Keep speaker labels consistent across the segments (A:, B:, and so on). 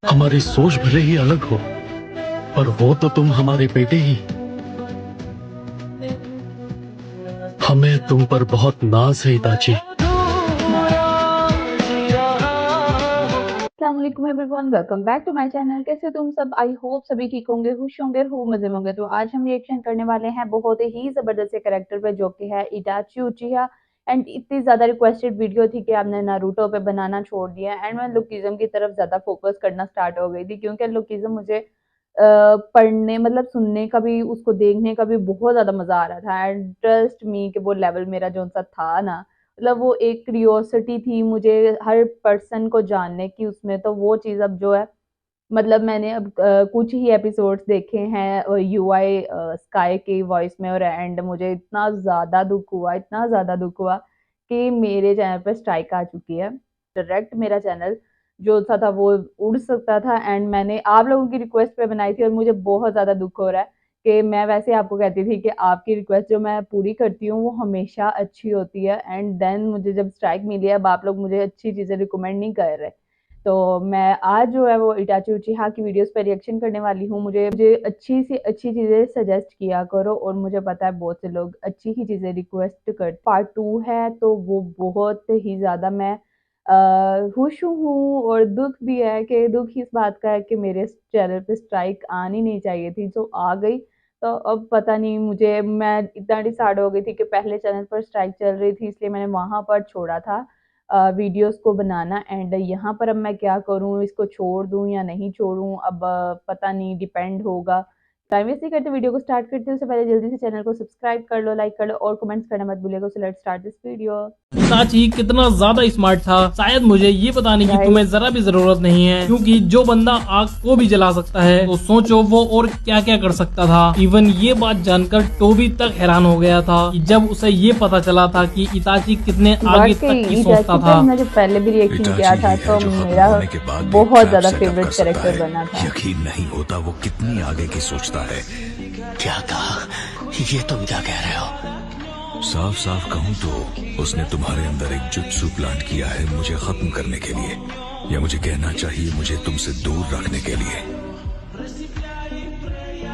A: हमारी सोच भले ही अलग हो, पर हो तो तुम हमारे बेटे ही। हमें तुम पर बहुत नाज है इताची।
B: अस्सलाम वालेकुम everyone, welcome back to my channel. कैसे तुम सब? आई होप सभी ठीक होंगे, खुश होंगे, खूब मजे में होंगे। तो आज हम रिएक्शन करने वाले हैं बहुत ही जबरदस्त से कैरेक्टर पे, जो कि है इटाची उचिहा। एंड इतनी ज्यादा रिक्वेस्टेड वीडियो थी कि आपने नारुतो पे बनाना छोड़ दिया, एंड मैं लुकिज्म की तरफ ज्यादा फोकस करना स्टार्ट हो गई थी, क्योंकि लुकिज्म मुझे पढ़ने मतलब सुनने का भी, उसको देखने का भी बहुत ज्यादा मजा आ रहा था। एंड ट्रस्ट मी कि वो लेवल मेरा जो सा था ना, मतलब वो एक क्यूरियोसिटी थी मुझे हर पर्सन को जानने की उसमें। तो वो चीज़ अब जो है, मतलब मैंने अब कुछ ही एपिसोड्स देखे हैं यूआई स्काई की वॉइस में, और एंड मुझे इतना ज़्यादा दुख हुआ, इतना ज़्यादा दुख हुआ कि मेरे चैनल पे स्ट्राइक आ चुकी है। डायरेक्ट मेरा चैनल जो था वो उड़ सकता था, एंड मैंने आप लोगों की रिक्वेस्ट पे बनाई थी, और मुझे बहुत ज़्यादा दुख हो रहा है कि मैं वैसे आपको कहती थी कि आपकी रिक्वेस्ट जो मैं पूरी करती हूँ वो हमेशा अच्छी होती है, एंड देन मुझे जब स्ट्राइक मिली है, अब आप लोग मुझे अच्छी चीज़ें रिकमेंड नहीं कर रहे। तो मैं आज जो है वो इटाची उचिहा की वीडियोस पे रिएक्शन करने वाली हूँ। मुझे मुझे अच्छी से अच्छी चीज़ें सजेस्ट किया करो, और मुझे पता है बहुत से लोग अच्छी ही चीज़ें रिक्वेस्ट कर। पार्ट 2 है तो वो बहुत ही ज़्यादा मैं खुश हूँ, और दुख भी है कि दुख इस बात का है कि मेरे चैनल पे स्ट्राइक आनी नहीं चाहिए थी, जो आ गई। तो अब पता नहीं, मुझे मैं इतना डिसाइड हो गई थी कि पहले चैनल पर स्ट्राइक चल रही थी, इसलिए मैंने वहाँ पर छोड़ा था वीडियोस को बनाना। एंड यहाँ पर अब मैं क्या करूँ, इसको छोड़ दूँ या नहीं छोड़ूँ, अब पता नहीं, डिपेंड होगा। टाइम वेस्ट नहीं करते, वीडियो को स्टार्ट करते हैं। उससे पहले जल्दी से चैनल को सब्सक्राइब कर लो, लाइक कर लो, और कमेंट्स करना मत भूलिएगा। So let's start this video.
C: इताची कितना ज्यादा स्मार्ट था, शायद मुझे ये बताने की तुम्हें जरा भी जरूरत नहीं है, क्योंकि जो बंदा आग को भी जला सकता है तो सोचो वो और क्या क्या कर सकता था। इवन ये बात जानकर टोबी तक हैरान हो गया था कि जब उसे ये पता चला था कि इताची कितने आगे तक की सोचता था।
B: मैंने जब पहले भी रिएक्शन किया था तो मेरा बहुत ज्यादा फेवरेट कैरेक्टर बना था।
D: यकीन नहीं होता वो कितनी आगे की सोचता है।
E: क्या कहा? ये तुम क्या कह रहे हो?
D: साफ साफ कहूँ तो उसने तुम्हारे अंदर एक जुत्सु प्लांट किया है मुझे खत्म करने के लिए, या मुझे कहना चाहिए मुझे तुमसे दूर रखने के लिए।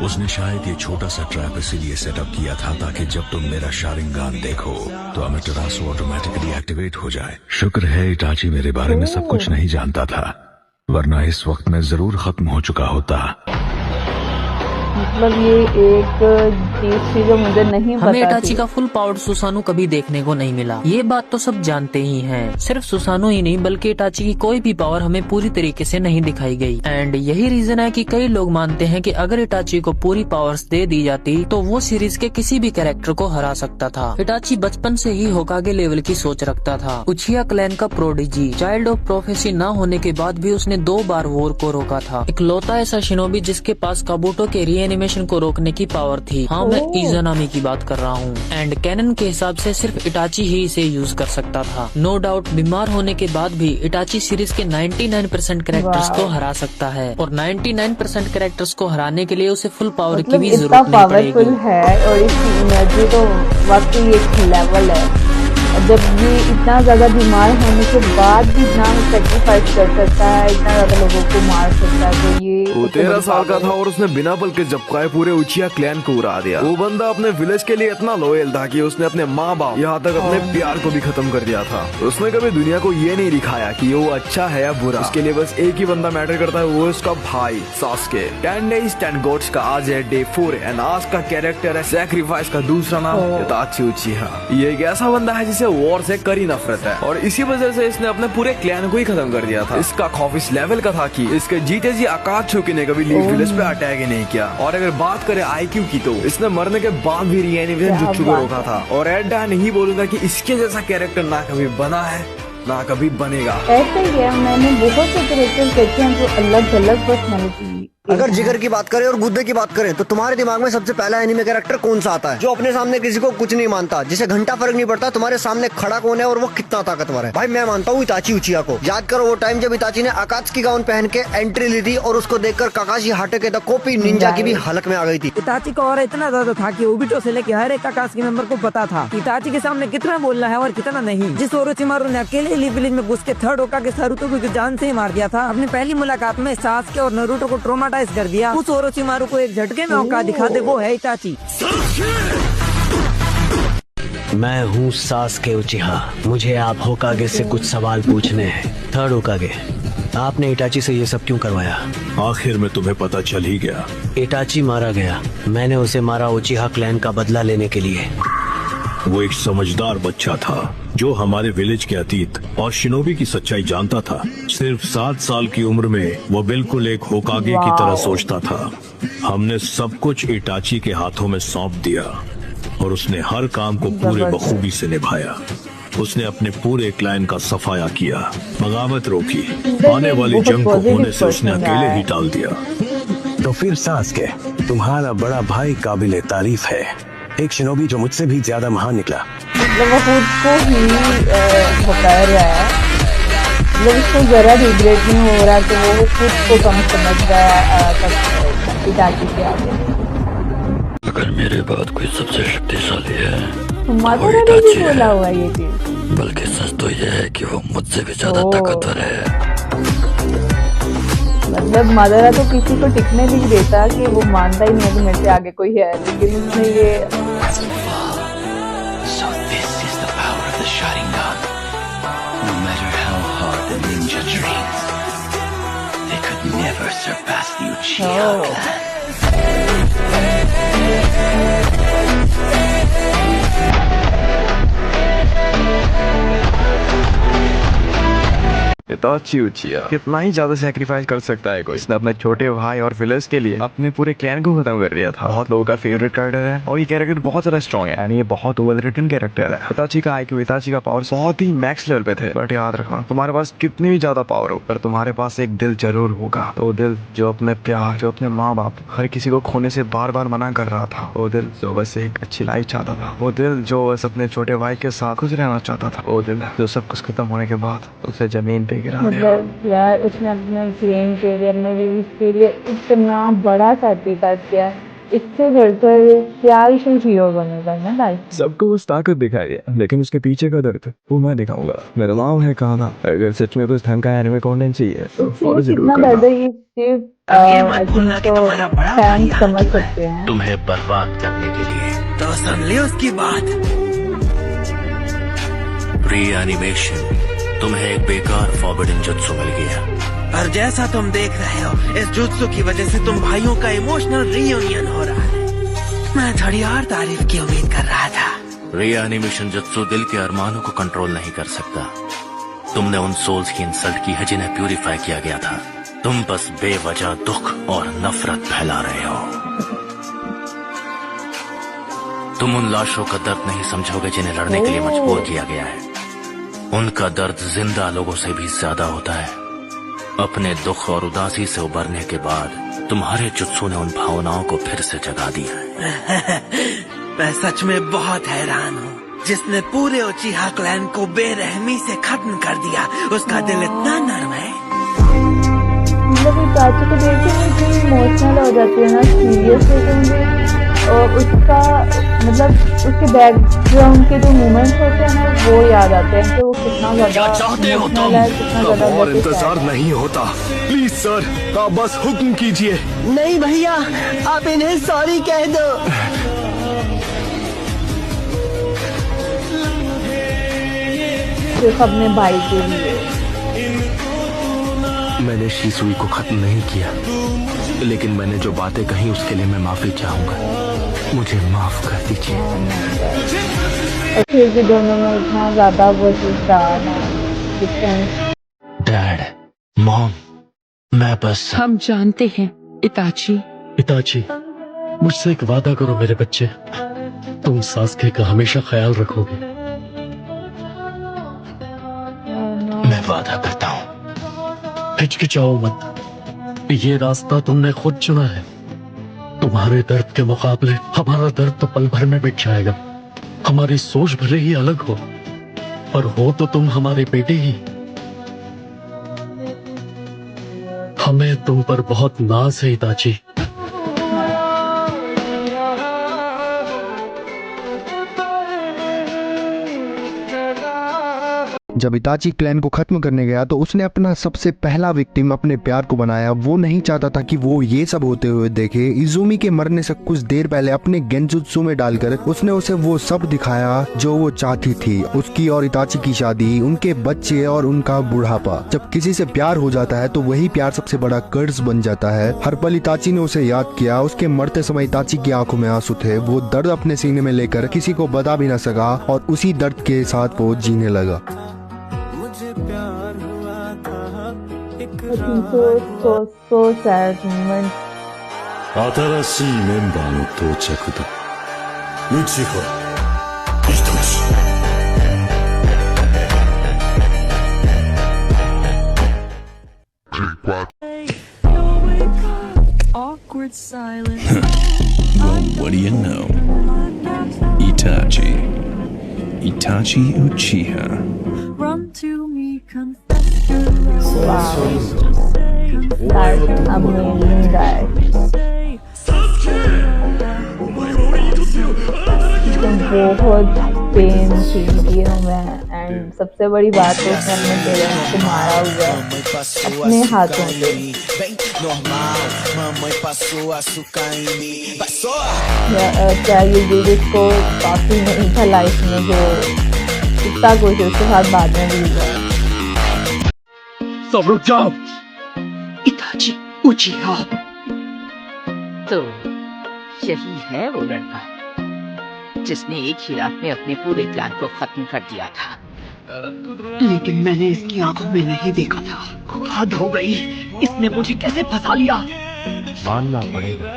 D: उसने शायद ये छोटा सा ट्रैप इसीलिए सेटअप किया था ताकि जब तुम मेरा शारिंगान देखो तो अमेटरासु ऑटोमेटिकली एक्टिवेट हो जाए। शुक्र है इटाची मेरे बारे में सब कुछ नहीं जानता था, वरना इस वक्त मैं जरूर खत्म हो चुका होता।
B: मतलब ये एक चीज थी जो मुझे नहीं पता
F: हमें इटाची
B: थी।
F: का फुल पावर्ड सुसानु कभी देखने को नहीं मिला। ये बात तो सब जानते ही हैं। सिर्फ सुसानु ही नहीं बल्कि इटाची की कोई भी पावर हमें पूरी तरीके से नहीं दिखाई गई। एंड यही रीजन है कि कई लोग मानते हैं कि अगर इटाची को पूरी पावर्स दे दी जाती तो वो सीरीज के किसी भी कैरेक्टर को हरा सकता था। इटाची बचपन से ही होकागे लेवल की सोच रखता था। उचिहा क्लैन का प्रोडिजी, चाइल्ड ऑफ प्रोफेसी न होने के बाद भी उसने 2 बार वॉर को रोका था। इकलौता ऐसा शिनोबी जिसके पास काबूटो के एनिमेशन को रोकने की पावर थी। हाँ, मैं इज़ानामी की बात कर रहा हूँ। एंड कैनन के हिसाब से सिर्फ इटाची ही इसे यूज कर सकता था। नो डाउट बीमार होने के बाद भी इटाची सीरीज के 99% कैरेक्टर्स को हरा सकता है, और 99% कैरेक्टर्स को हराने के लिए उसे फुल पावर की भी जरूरत नहीं पड़ेगी।
B: पावरफुल है, और इसकी एनर्जी तो वाकई एक लेवल है। जब ये इतना ज्यादा बीमार होने के बाद भी इतना सेक्रीफाइस कर सकता है, इतना ज्यादा लोगों को मार सकता है, तो ये
G: वो 13 साल का था और उसने बिना बल के झपकाए पूरे उचिहा क्लैन को उड़ा दिया। वो बंदा अपने विलेज के लिए इतना लॉयल था कि उसने अपने माँ बाप यहाँ तक अपने प्यार को भी खत्म कर दिया था। उसने कभी दुनिया को ये नहीं दिखाया कि वो अच्छा है या बुरा। उसके लिए बस एक ही बंदा मैटर करता है, वो उसका भाई सास्के। 10 days 10 gods का आज है डे 4, एंड आज का कैरेक्टर है सैक्रिफाइस का दूसरा नाम इताची उचिहा। ये एक ऐसा बंदा है जिसे वॉर से कड़ी नफरत है, और इसी वजह से इसने अपने पूरे क्लैन को ही खत्म कर दिया था। इसका खौफ इस लेवल का था कि इसके जीते जी आकाशुकी ने कभी लीफ विलेज पे अटैक ही नहीं किया। और अगर बात करें आईक्यू की तो इसने मरने के बाद भी रीएनिमेशन जुत्सु को रोका था। और एडा नहीं बोलूंगा कि इसके जैसा कैरेक्टर ना कभी बना है ना कभी बनेगा।
B: ऐसे ही है, मैंने बहुत से कैरेक्टर देखे हैं जो अलग अलग पर्सनैलिटी
H: अगर जिगर की बात करें और गुद्दे की बात करें तो तुम्हारे दिमाग में सबसे पहला एनिमे कैरेक्टर कौन सा आता है, जो अपने सामने किसी को कुछ नहीं मानता, जिसे घंटा फर्क नहीं पड़ता तुम्हारे सामने खड़ा कौन है और वो कितना ताकतवर है? भाई मैं मानता हूँ इताची उचिया को। याद करो वो टाइम जब इताची ने अकात्सुकी गाउन पहन के एंट्री ली थी और उसको देखकर काकाशी हाटेके द कॉपी निंजा की भी हलक में आ गई थी।
I: इताची का और इतना ज्यादा था कि ओबिटो से लेके हर एक अकात्सुकी मेंबर को पता था इताची के सामने कितना बोलना है और कितना नहीं। जिस ओरोचिमारू ने अकेले लीफ विलेज में घुस के थर्ड होकागे सारुतो को जान से ही मार दिया था, अपनी पहली मुलाकात में सासुके और नारुतो को ट्रोमाटाइज कर दिया, उस ओरोचिमारू को एक झटके में औकात दिखा दे वो है इताची।
E: मैं हूँ सासुके उचिहा, मुझे आप होकागे से कुछ सवाल पूछने हैं। थर्ड होकागे, आपने इटाची से ये सब क्यों करवाया?
D: आखिर में तुम्हें पता चल ही गया।
E: इटाची मारा गया, मैंने उसे मारा उचिहा क्लैन का बदला लेने के लिए।
D: वो एक समझदार बच्चा था जो हमारे विलेज के अतीत और शिनोबी की सच्चाई जानता था। सिर्फ 7 साल की उम्र में वो बिल्कुल एक होकागे की तरह सोचता था। हमने सब कुछ इटाची के हाथों में सौंप दिया और उसने हर काम को पूरे बखूबी से निभाया। उसने अपने पूरे क्लैन का सफाया किया, बगावत रोकी, आने वाली जंग को होने से उसने अकेले ही टाल दिया।
J: तो फिर सासुके, तुम्हारा बड़ा भाई काबिले तारीफ है, एक शिनोबी जो मुझसे भी ज्यादा महान निकला।
B: मतलब वो खुद को ही बता रहा है, मतलब उसको जरा रिग्रेट नहीं हो रहा कि वो खुद को कम समझ रहा है इताची के आगे।
K: अगर मेरे बाद कोई सबसे शक्तिशाली है
B: माधुरी ने भी बोला हुआ ये चीज,
K: बल्कि सच तो यह है कि वो मुझसे भी ज्यादा ताकतवर है।
B: मतलब माधुरा तो किसी को टिकने भी नहीं देता कि वो मानता ही नहीं है कि मेरे से आगे कोई है, लेकिन उसने ये
K: So this is the power of the Sharingan. No matter how hard the ninja trains, they could never surpass the Uchiha clan.
G: इताची उचिया कितना ही ज्यादा सेक्रीफाइस कर सकता है कोई। इसने अपने छोटे भाई और विलेज के लिए अपने पूरे क्लैन को खत्म कर दिया था। बहुत लोगों का फेवरेट कैरेक्टर है और ये कैरेक्टर बहुत ज्यादा स्ट्रॉन्ग है एंड ये बहुत ओवर रिटन कैरेक्टर है। इताची का आईक्यू, इताची का पावर बहुत ही मैक्स लेवल पे थे। बट याद रखना, तुम्हारे पास कितनी भी ज्यादा पावर हो पर तुम्हारे पास एक दिल जरूर होगा। तो दिल जो अपने प्यार, जो अपने माँ बाप, हर किसी को खोने से बार बार मना कर रहा था। वो दिल जो बस एक अच्छी लाइफ चाहता था। वो दिल जो बस अपने छोटे भाई के साथ खुश रहना चाहता था। वो दिल जो सब कुछ खत्म होने के बाद उसे जमीन पे गिरा दिया।
B: यार उसने अपने फ्रेंड के लिए, अपने बीवी के लिए इतना बड़ा सैक्रिफाइस किया, इससे बढ़कर क्या ही हीरो बनेगा ना भाई।
G: सबको उस ताकत दिखाई है लेकिन उसके पीछे का दर्द वो मैं दिखाऊंगा। मेरा नाम है काना। अगर सच में कुछ ढंग का एनिमे कंटेंट चाहिए तो फॉलो जरूर
B: कितना
G: करना।
B: दर्द है ये सिर्फ फैंस समझ सकते हैं।
K: तुम्हें बर्बाद करने के लिए
E: तो सुन ली उसकी बात।
K: रीएनिमेशन, तुम्हें एक बेकार फॉरबिडन जुत्सु मिल गया।
E: और जैसा तुम देख रहे हो, इस जुत्सु की वजह से तुम भाइयों का इमोशनल रीयूनियन हो रहा है। मैं थोड़ी और तारीफ की उम्मीद कर रहा था।
K: रीएनिमेशन जुत्सु दिल के अरमानों को कंट्रोल नहीं कर सकता। तुमने उन सोल्स की इंसल्ट की है जिन्हें प्यूरिफाई किया गया था। तुम बस बेवजह दुख और नफरत फैला रहे हो। तुम उन लाशों का दर्द नहीं समझोगे जिन्हें लड़ने के लिए मजबूर किया गया है। उनका दर्द जिंदा लोगों से भी ज्यादा होता है। अपने दुख और उदासी से उबरने के बाद तुम्हारे जुत्सु ने उन भावनाओं को फिर से जगा दिया है।
E: मैं सच में बहुत हैरान हूँ। जिसने पूरे उचिहा क्लैन को बेरहमी से खत्म कर दिया, उसका दिल इतना नरम है।
B: मतलब इताची को देख के मुझे इमोशनल हो जाती है ना, सीरियस होते मुझे। और उसका मतलब उसके बैकग्राउंड के जो मोमेंट्स होते हैं ना वो याद आते हैं कि वो कितना ज्यादा इमोशनल है, कितना ज्यादा
G: और इंतजार नहीं होता। प्लीज सर, आप बस हुक्म कीजिए।
E: नहीं भैया, आप इन्हें सॉरी कह दो।
B: सिर्फ अपने भाई के लिए।
J: मैंने शिसुई को खत्म नहीं किया, लेकिन मैंने जो बातें कही उसके लिए मैं माफी चाहूंगा। मुझे माफ कर दीजिए।
B: और फिर भी दोनों में इतना ज्यादा वो डिफरेंस।
K: डैड, मॉम, मैं बस
L: हम जानते हैं इताची।
A: इताची, मुझसे एक वादा करो मेरे बच्चे, तुम सासुके का हमेशा ख्याल रखोगे।
K: मैं वादा करता हूँ।
A: हिचकिचाओ मत, ये रास्ता तुमने खुद चुना है। तुम्हारे दर्द के मुकाबले हमारा दर्द तो पल भर में मिट जाएगा। हमारी सोच भले ही अलग हो, पर हो तो तुम हमारे बेटे ही। हमें तुम पर बहुत नाज है इताची।
M: जब इताची क्लैन को खत्म करने गया तो उसने अपना सबसे पहला विक्टिम अपने प्यार को बनाया। वो नहीं चाहता था कि वो ये सब होते हुए देखे। इजुमी के मरने से कुछ देर पहले अपने गेंजुत्सु में डालकर उसने उसे वो सब दिखाया जो वो चाहती थी। उसकी और इताची की शादी, उनके बच्चे और उनका बुढ़ापा। जब किसी से प्यार हो जाता है तो वही प्यार सबसे बड़ा कर्ज बन जाता है। हर पल इताची ने उसे याद किया। उसके मरते समय इताची की आंखों में आंसू थे। वो दर्द अपने सीने में लेकर किसी को बता भी न सका और उसी दर्द के साथ वो जीने लगा।
B: so sad moment.
D: 新しいメンバーの到着だ。内葉、イタチ。
N: Awkward silence. Well, what do you know? Itachi. Itachi Uchiha. Run to me, confess your love.
B: Wow. That's amazing, guys. बहुत पेन थी तीनों में। एंड सबसे बड़ी बात तो उसने अपने पेरेंट्स को मारा हुआ है अपने हाथों से। क्या ये वीडियो को काफी नहीं था लाइफ में, जो इतना कुछ उसके साथ बाद में भी हुआ।
A: सब रुक जाओ।
L: इताची उचिहा। तो यही है वो लड़का जिसने एक ही रात में अपने पूरे प्लान को खत्म कर दिया था। लेकिन मैंने इसकी आंखों में नहीं देखा था। हद हो गई, इसने मुझे कैसे फंसा लिया।
J: मानना पड़ेगा,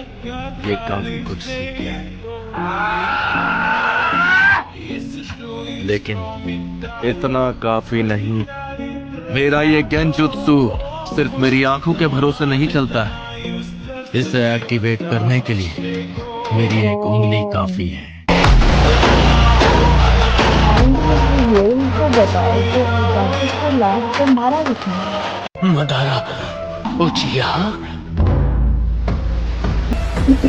J: ये काफी कुछ सीख गया है, लेकिन इतना काफी नहीं। मेरा ये गेंजुत्सु सिर्फ मेरी आंखों के भरोसे नहीं चलता है। इसे एक्टिवेट करने के लिए मेरी एक उंगली काफी है।
B: यही तो बताओ कि इताची को लास्ट में मारा किसने?
A: मदारा उचिहा।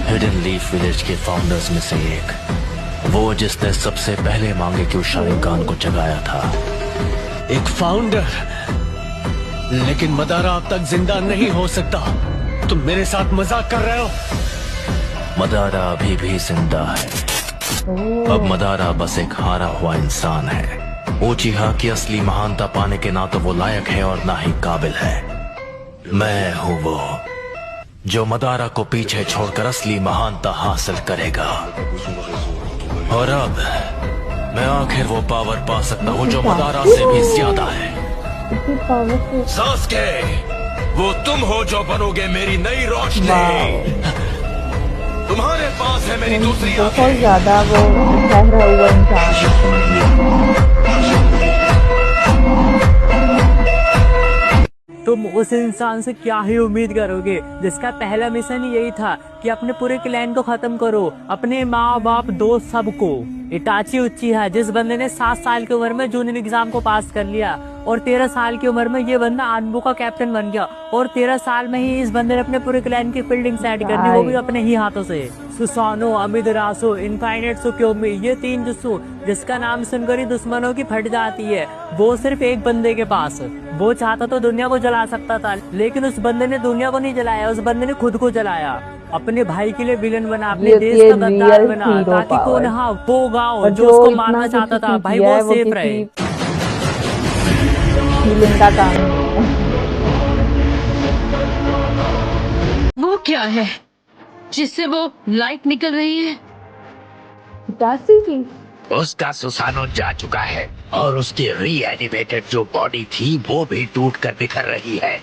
K: हिडन लीफ विलेज के फाउंडर्स में से एक, वो जिसने सबसे पहले मांगे कि शारिंगान को जगाया था।
A: एक फाउंडर? लेकिन मदारा अब तक जिंदा नहीं हो सकता। तुम मेरे साथ मजाक कर रहे हो?
K: मदारा अभी भी जिंदा है। अब मदारा बस एक हारा हुआ इंसान है। उचिहा की असली महानता पाने के ना तो वो लायक है और ना ही काबिल है। मैं हूँ वो जो मदारा को पीछे छोड़कर असली महानता हासिल करेगा। और अब मैं आखिर वो पावर पा सकता हूँ जो मदारा से भी ज्यादा है। सास्के, वो तुम हो जो बनोगे मेरी नई रोशनी। तुम्हारे पास है मेरी दूसरी आंखें।
B: बहुत ज्यादा वो ठहरा हुआ इंसान।
F: तुम उस इंसान से क्या ही उम्मीद करोगे जिसका पहला मिशन यही था कि अपने पूरे क्लैन को खत्म करो, अपने माँ बाप दोस्त सबको। इताची उचिहा, जिस बंदे ने 7 साल की उम्र में जूनियर एग्जाम को पास कर लिया और 13 साल की उम्र में ये बंदा आनबू का कैप्टन बन गया और 13 साल में ही इस बंदे ने अपने पूरे क्लैन की फील्डिंग सेट करनी, वो भी अपने ही हाथों से। सुसानो, अमिदरासो, इनफाइनाइट सुक्योमी, ये 3 जुत्सु जिसका नाम सुनकर ही दुश्मनों की फट जाती है, वो सिर्फ एक बंदे के पास। वो चाहता तो दुनिया को जला सकता था, लेकिन उस बंदे ने दुनिया को नहीं जलाया, उस बंदे ने खुद को जलाया। अपने भाई के लिए विलन बना, अपने देश का गद्दार बना, ताकि कौन वो गाँव जो उसको मारना चाहता था भाई वो सेफ रहे।
L: वो क्या है जिससे वो लाइट निकल रही है?
B: इताची की
O: उसका सुसानो जा चुका है और उसकी रीएनिमेटेड जो बॉडी थी वो भी टूट कर बिखर रही है।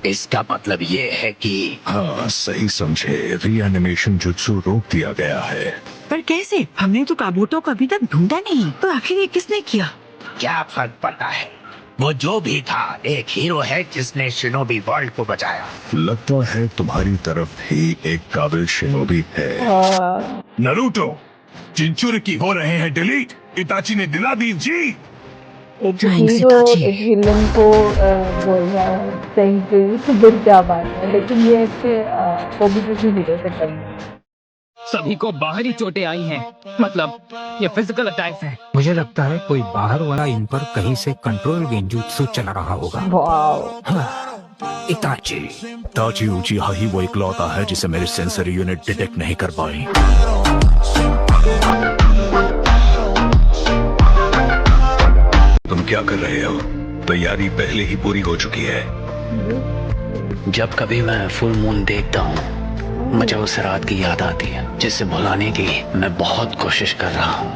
O: इसका मतलब ये है कि
D: हाँ, सही समझे। रीएनिमेशन जुत्सु रोक दिया गया है।
L: पर कैसे? हमने तो काबूतो को अभी तक ढूंढा नहीं, तो आखिर ये किसने किया?
O: क्या फर्क पड़ता है? वो जो भी था एक हीरो है जिसने शिनोबी वर्ल्ड को बचाया।
D: लगता है तुम्हारी तरफ ही एक काबिल शिनोबी है।
J: नरूटो, जिंचुरकी हो रहे हैं डिलीट। इताची ने दिला दी जी।
B: एक हीरो एक विलन को बोल रहा है सही फिर क्या बात है, लेकिन ये ओबीटो की हीरो से कम है।
P: सभी को बाहरी चोटें आई हैं, मतलब ये फिजिकल अटैक है।
Q: मुझे लगता है कोई बाहर वाला इन पर कहीं से कंट्रोल गेंजुत्सु चला रहा होगा।
D: इताची उचिहा ही वो इकलौता है जिसे मेरे सेंसरी यूनिट डिटेक्ट नहीं कर पाई। तुम क्या कर रहे हो? तैयारी पहले ही पूरी हो चुकी है।
K: जब कभी मैं फुल मून देखता हूँ मुझे उस रात की याद आती है जिसे भुलाने की मैं बहुत कोशिश कर रहा हूँ।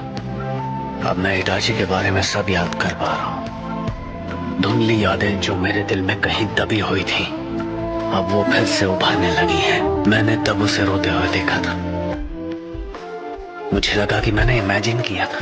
K: अब मैं इटाची के बारे में सब याद कर पा रहा हूँ। धुंधली यादें जो मेरे दिल में कहीं दबी हुई थी अब वो फिर से उभरने लगी हैं। मैंने तब उसे रोते हुए देखा था। मुझे लगा कि मैंने इमेजिन किया था।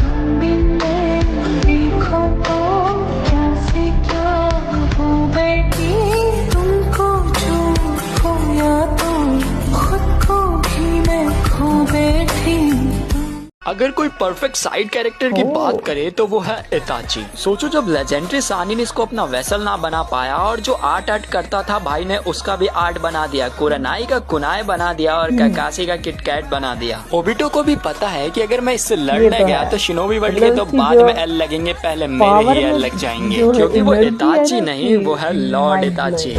R: अगर कोई परफेक्ट साइड कैरेक्टर की बात करे तो वो है इताची। सोचो जब लेजेंडरी सानी ने इसको अपना वेसल ना बना पाया और जो आर्ट करता था भाई ने उसका भी आर्ट बना दिया, कुरानाई का कुनाई बना दिया और काकासी का किटकैट बना दिया। ओबिटो को भी पता है कि अगर मैं इससे लड़ने गया तो शिनोबी वर्ल्ड के तो बाद में एल लगेंगे, पहले मेरे ही एल लग जाएंगे, क्योंकि वो इताची नहीं वो है लॉर्ड इताची।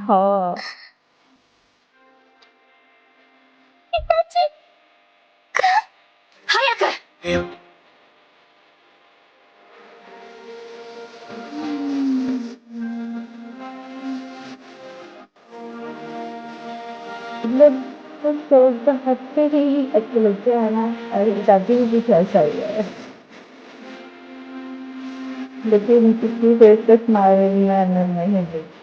B: हाँ मतलब हंसते ही अच्छे लगते हैं ना। इताची भी ऐसा ही है, लेकिन किसी फेस पे स्माइल मैं नहीं देखती।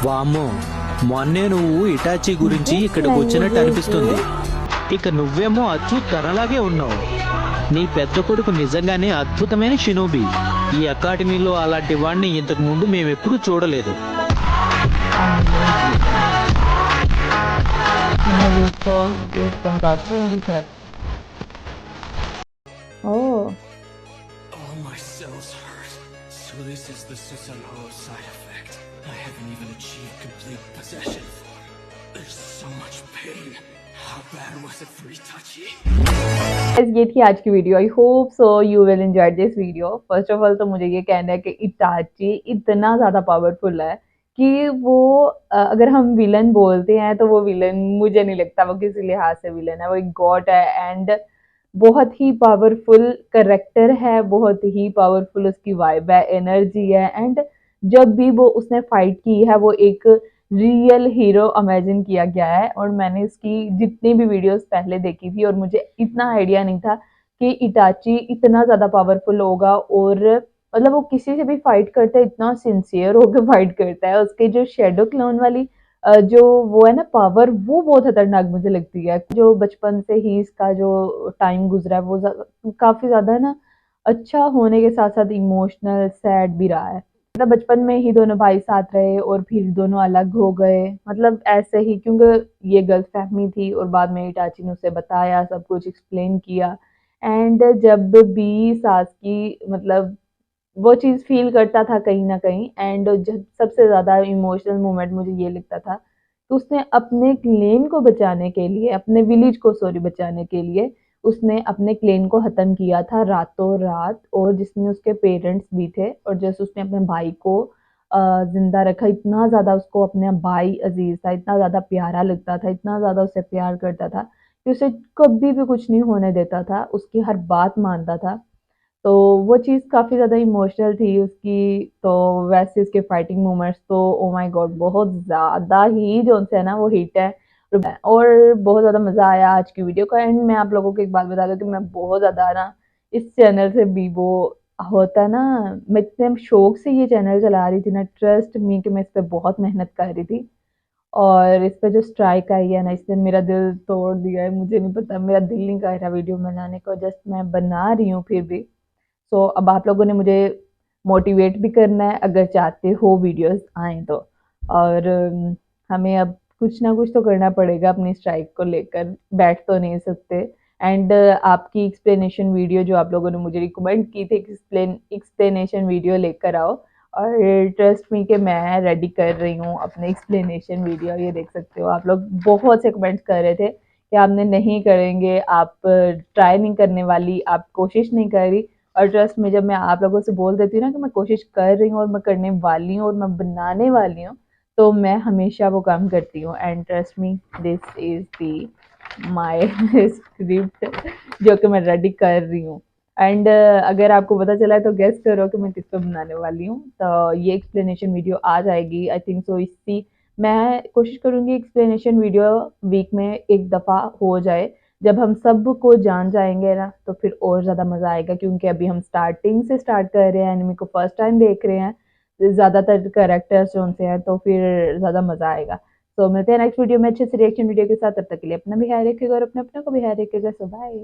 S: వామ్మో, మొన్నే నువ్వు ఇటాచి గురించి ఇక్కడికి వచ్చినట్టు అనిపిస్తుంది. ఇక నువ్వేమో అచ్చు తనలాగే ఉన్నావు. నీ పెద్ద కొడుకు నిజంగానే అద్భుతమైన షినోబి. ఈ అకాడమీలో అలాంటి వాడిని ఇంతకు ముందు మేము ఎప్పుడూ చూడలేదు.
B: Oh.
T: All my cells hurt. So this is the Susanoo side effect. I haven't even achieved complete possession. There's so much pain. How bad was it for Itachi?
B: ये थी आज की video. I hope so you will enjoy this video. First of all तो मुझे ये कहना है कि इटाची इतना ज़्यादा पावरफुल है कि वो अगर हम विलन बोलते हैं तो वो विलन मुझे नहीं लगता वो किसी लिहाज से विलन है, वो एक गॉड है एंड बहुत ही पावरफुल कैरेक्टर है, बहुत ही पावरफुल उसकी वाइब है, एनर्जी है एंड जब भी वो उसने फाइट की है वो एक रियल हीरो इमेजिन किया गया है। और मैंने इसकी जितनी भी वीडियोस पहले देखी थी और मुझे इतना आइडिया नहीं था कि इटाची इतना ज़्यादा पावरफुल होगा और मतलब वो किसी से भी फाइट करता है इतना सिंसियर होकर फाइट करता है। उसके जो शेडो क्लोन वाली जो वो है ना पावर, वो बहुत खतरनाक मुझे लगती है। जो बचपन से ही इसका जो टाइम गुजरा है वो काफ़ी ज़्यादा है ना अच्छा होने के साथ साथ इमोशनल सैड भी रहा है। मतलब बचपन में ही दोनों भाई साथ रहे और फिर दोनों अलग हो गए, मतलब ऐसे ही क्योंकि ये गलत फहमी थी और बाद में इटाची ने उसे बताया, सब कुछ एक्सप्लेन किया एंड जब भी सास की मतलब वो चीज़ फील करता था कहीं ना कहीं एंड जब सबसे ज़्यादा इमोशनल मोमेंट मुझे ये लगता था कि उसने अपने क्लेन को बचाने के लिए, अपने विलेज को बचाने के लिए उसने अपने क्लेन को ख़त्म किया था रातों रात, और जिसमें उसके पेरेंट्स भी थे और जैसे उसने अपने भाई को ज़िंदा रखा, इतना ज़्यादा उसको अपना भाई अजीज़ था, इतना ज़्यादा प्यारा लगता था, इतना ज़्यादा उससे प्यार करता था कि उसे कभी भी कुछ नहीं होने देता था, उसकी हर बात मानता था। तो वो चीज़ काफ़ी ज़्यादा इमोशनल थी उसकी। तो वैसे उसके फाइटिंग मोमेंट्स तो ओ माय गॉड बहुत ज़्यादा ही जो उनसे है ना वो हिट है। और बहुत ज़्यादा मज़ा आया आज की वीडियो का। एंड मैं आप लोगों को एक बात बता दूँ कि मैं बहुत ज़्यादा ना इस चैनल से भी वो होता है ना, मैं इतने शौक से ये चैनल चला रही थी ना, ट्रस्ट मी कि मैं इस पे बहुत मेहनत कर रही थी। और इस पे जो स्ट्राइक आई है ना, इसने मेरा दिल तोड़ दिया है। मुझे नहीं पता, मेरा दिल नहीं कर रहा वीडियो बनाने को, जस्ट मैं बना रही हूँ फिर भी। सो अब आप लोगों ने मुझे मोटिवेट भी करना है अगर चाहते हो वीडियोस आएँ तो। और हमें अब कुछ ना कुछ तो करना पड़ेगा अपनी स्ट्राइक को लेकर, बैठ तो नहीं सकते। एंड आपकी एक्सप्लेनेशन वीडियो जो आप लोगों ने मुझे रिकमेंड की थी, एक्सप्लेनेशन वीडियो लेकर आओ। और ट्रस्ट मी कि मैं रेडी कर रही हूँ अपने एक्सप्लेनेशन वीडियो। ये देख सकते हो आप लोग बहुत से कमेंट्स कर रहे थे कि आपने नहीं करेंगे, आप ट्राई नहीं करने वाली, आप कोशिश नहीं कर रही। और ट्रस्ट में जब मैं आप लोगों से बोल देती हूँ ना कि मैं कोशिश कर रही हूँ और मैं करने वाली हूँ और मैं बनाने वाली हूँ, तो मैं हमेशा वो काम करती हूँ। And trust me this is the my script जो कि मैं रेडी कर रही हूँ। एंड अगर आपको पता चला है तो गेस करो कि मैं किस पे बनाने वाली हूँ। तो ये एक्सप्लेनेशन वीडियो आ जाएगी आई थिंक सो। इसी मैं कोशिश करूँगी एक्सप्लेनेशन वीडियो वीक में एक दफ़ा हो जाए। जब हम सब को जान जाएंगे ना तो फिर और ज़्यादा मज़ा आएगा, क्योंकि अभी हम स्टार्टिंग से स्टार्ट कर रहे हैं, एनिमी को फर्स्ट टाइम देख रहे हैं, ज़्यादातर कैरेक्टर्स जो उनसे हैं, तो फिर ज़्यादा मज़ा आएगा। तो मिलते हैं नेक्स्ट वीडियो में अच्छे से रिएक्शन वीडियो के साथ। तब तक के लिए अपना भी ख्याल रखिएगा और अपने को भी ख्याल रखिएगा। सो बाय।